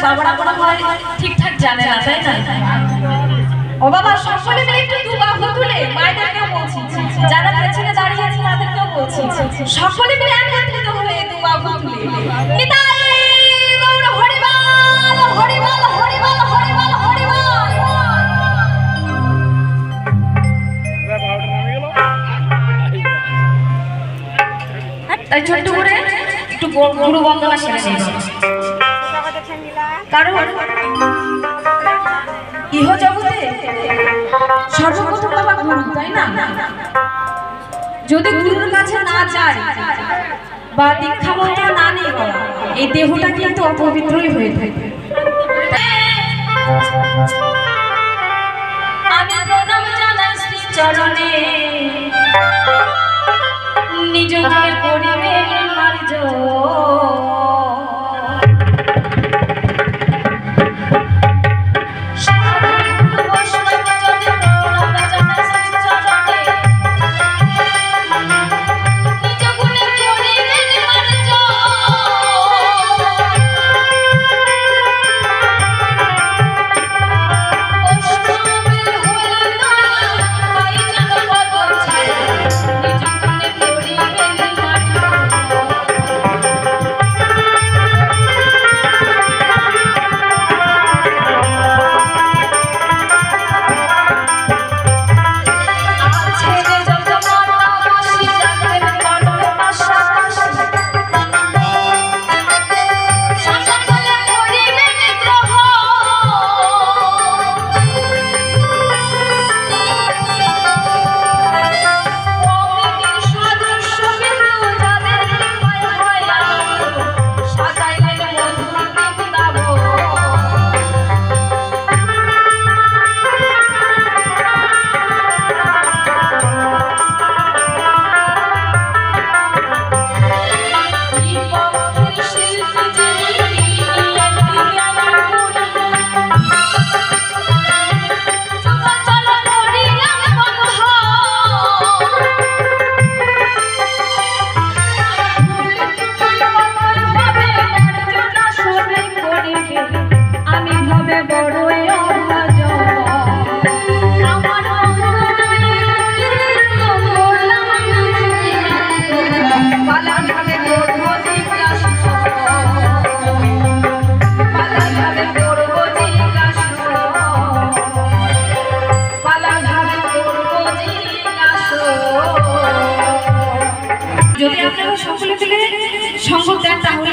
বাবারা কোনো হয় ঠিকঠাক জানে না, তাই না? ও বাবা, সকলে মিলে একটু দু বাহু তুলে মায়েদেরকেও বলছি, যারা পেছনে দাঁড়িয়ে আছে তাদেরকেও বলছি, সকলে মিলে একত্রিত হয়ে দু বাহু তুলে নিতাই গৌর হরিবল হরিবল হরিবল হরিবল হরিবল। তাই ছোট্ট করে একটু গুরু বন্দনা সেরে নিয়েছি, কারণ ইহ জগতে সর্বপ্রথম বাবা গুরু, তাই না? যদি গুরুর কাছে না যায় বা দীক্ষা মন্ত্র না নিয়ে এই দেহটা কিন্তু অপবিত্রই হয়ে থাকে। আমি প্রণাম জানাই শ্রী চরণে, নিজ করিবে মার্জ। যদি আপনারা সকলে মিলে সঙ্গ দেন তাহলে